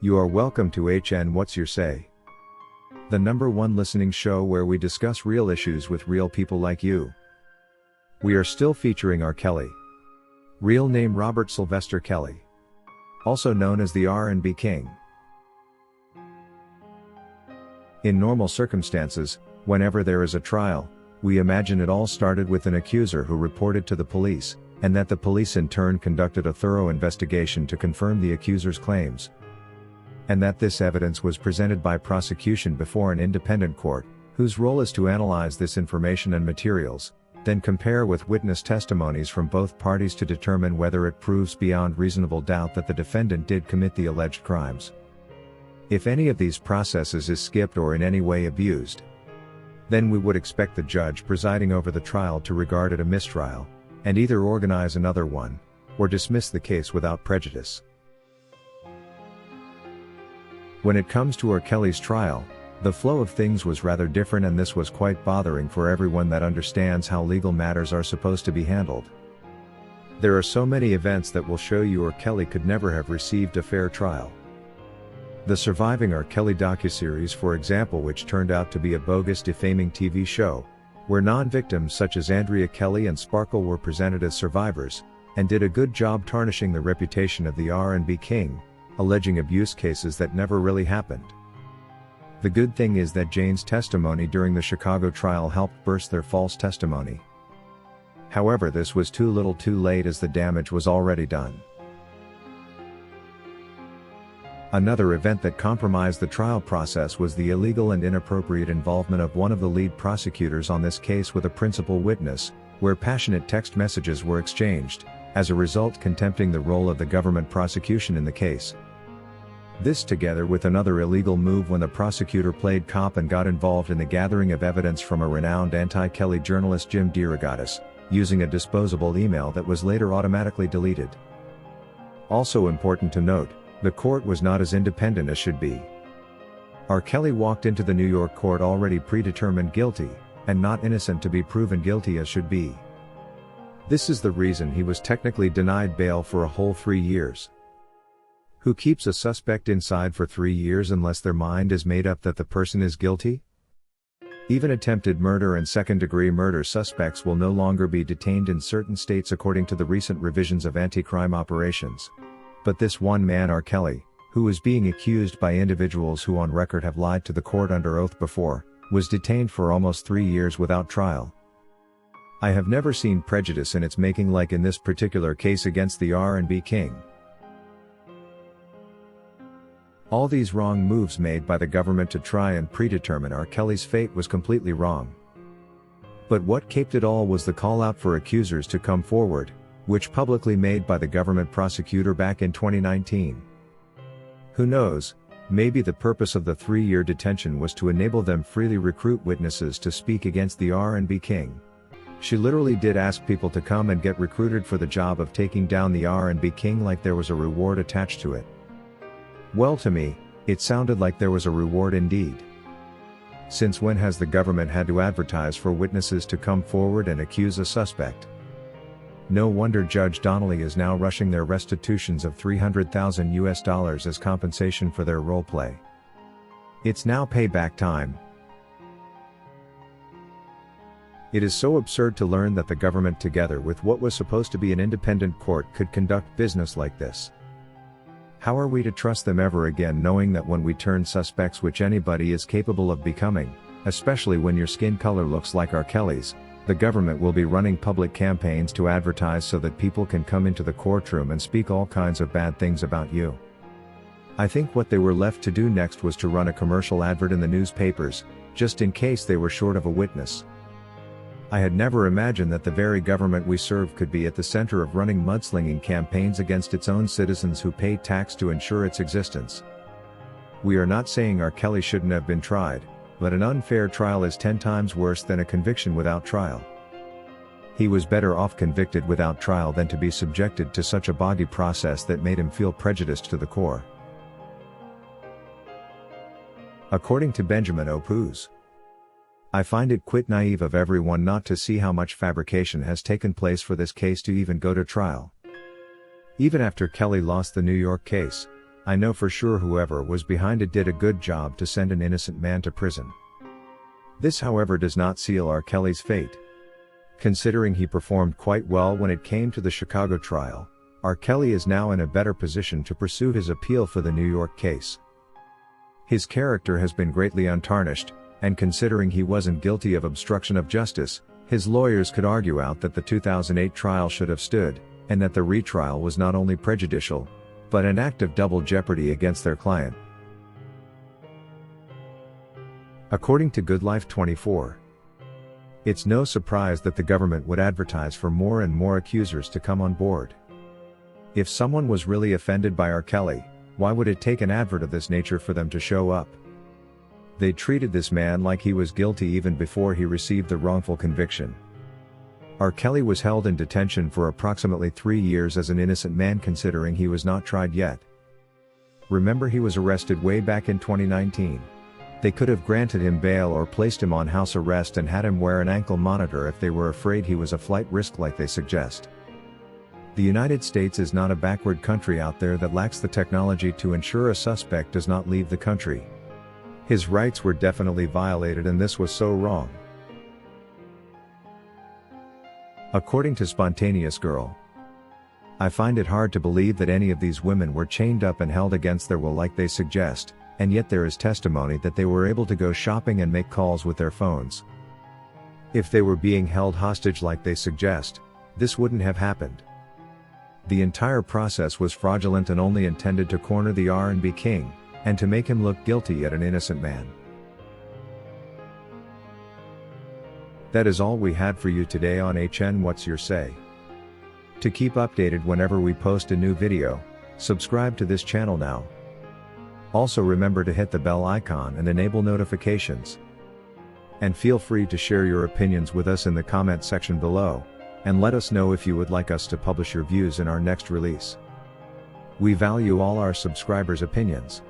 You are welcome to HN What's Your Say? The #1 listening show where we discuss real issues with real people like you. We are still featuring R. Kelly. Real name Robert Sylvester Kelly. Also known as the R&B King. In normal circumstances, whenever there is a trial, we imagine it all started with an accuser who reported to the police, and that the police in turn conducted a thorough investigation to confirm the accuser's claims. And that this evidence was presented by prosecution before an independent court, whose role is to analyze this information and materials, then compare with witness testimonies from both parties to determine whether it proves beyond reasonable doubt that the defendant did commit the alleged crimes. If any of these processes is skipped or in any way abused, then we would expect the judge presiding over the trial to regard it a mistrial, and either organize another one, or dismiss the case without prejudice. When it comes to R. Kelly's trial, the flow of things was rather different, and this was quite bothering for everyone that understands how legal matters are supposed to be handled. There are so many events that will show you R. Kelly could never have received a fair trial. The surviving R. Kelly docuseries, for example, which turned out to be a bogus defaming TV show, where non-victims such as Andrea Kelly and Sparkle were presented as survivors, and did a good job tarnishing the reputation of the R&B King, alleging abuse cases that never really happened. The good thing is that Jane's testimony during the Chicago trial helped burst their false testimony. However, this was too little too late, as the damage was already done. Another event that compromised the trial process was the illegal and inappropriate involvement of one of the lead prosecutors on this case with a principal witness, where passionate text messages were exchanged, as a result contempting the role of the government prosecution in the case. This, together with another illegal move when the prosecutor played cop and got involved in the gathering of evidence from a renowned anti-Kelly journalist Jim DeRogatis, using a disposable email that was later automatically deleted. Also important to note, the court was not as independent as should be. R. Kelly walked into the New York court already predetermined guilty, and not innocent to be proven guilty as should be. This is the reason he was technically denied bail for a whole 3 years. Who keeps a suspect inside for 3 years unless their mind is made up that the person is guilty? Even attempted murder and second-degree murder suspects will no longer be detained in certain states according to the recent revisions of anti-crime operations. But this one man, R. Kelly, who is being accused by individuals who on record have lied to the court under oath before, was detained for almost 3 years without trial. I have never seen prejudice in its making like in this particular case against the R&B King. All these wrong moves made by the government to try and predetermine R. Kelly's fate was completely wrong. But what capped it all was the call out for accusers to come forward, which publicly made by the government prosecutor back in 2019. Who knows, maybe the purpose of the 3-year detention was to enable them freely recruit witnesses to speak against the R&B King. She literally did ask people to come and get recruited for the job of taking down the R&B King, like there was a reward attached to it. Well, to me, it sounded like there was a reward indeed. Since when has the government had to advertise for witnesses to come forward and accuse a suspect? No wonder Judge Donnelly is now rushing their restitutions of $300,000 as compensation for their role play. It's now payback time. It is so absurd to learn that the government, together with what was supposed to be an independent court, could conduct business like this. How are we to trust them ever again, knowing that when we turn suspects, which anybody is capable of becoming, especially when your skin color looks like R. Kelly's, the government will be running public campaigns to advertise so that people can come into the courtroom and speak all kinds of bad things about you? I think what they were left to do next was to run a commercial advert in the newspapers, just in case they were short of a witness. I had never imagined that the very government we serve could be at the center of running mudslinging campaigns against its own citizens who pay tax to ensure its existence. We are not saying R. Kelly shouldn't have been tried, but an unfair trial is 10 times worse than a conviction without trial. He was better off convicted without trial than to be subjected to such a boggy process that made him feel prejudiced to the core. According to Benjamin Opus, I find it quite naive of everyone not to see how much fabrication has taken place for this case to even go to trial. Even after Kelly lost the New York case, I know for sure whoever was behind it did a good job to send an innocent man to prison. This, however, does not seal R. Kelly's fate. Considering he performed quite well when it came to the Chicago trial, R. Kelly is now in a better position to pursue his appeal for the New York case. His character has been greatly untarnished, and considering he wasn't guilty of obstruction of justice, his lawyers could argue out that the 2008 trial should have stood, and that the retrial was not only prejudicial, but an act of double jeopardy against their client. According to GoodLife24, it's no surprise that the government would advertise for more and more accusers to come on board. If someone was really offended by R. Kelly, why would it take an advert of this nature for them to show up? They treated this man like he was guilty even before he received the wrongful conviction. R. Kelly was held in detention for approximately 3 years as an innocent man, considering he was not tried yet. Remember, he was arrested way back in 2019. They could have granted him bail or placed him on house arrest and had him wear an ankle monitor if they were afraid he was a flight risk like they suggest. The United States is not a backward country out there that lacks the technology to ensure a suspect does not leave the country. His rights were definitely violated, and this was so wrong. According to Spontaneous Girl, I find it hard to believe that any of these women were chained up and held against their will like they suggest, and yet there is testimony that they were able to go shopping and make calls with their phones. If they were being held hostage like they suggest, this wouldn't have happened. The entire process was fraudulent and only intended to corner the R&B king, and to make him look guilty yet an innocent man. That is all we had for you today on HN What's Your Say? To keep updated whenever we post a new video, subscribe to this channel now. Also remember to hit the bell icon and enable notifications. And feel free to share your opinions with us in the comment section below, and let us know if you would like us to publish your views in our next release. We value all our subscribers' opinions.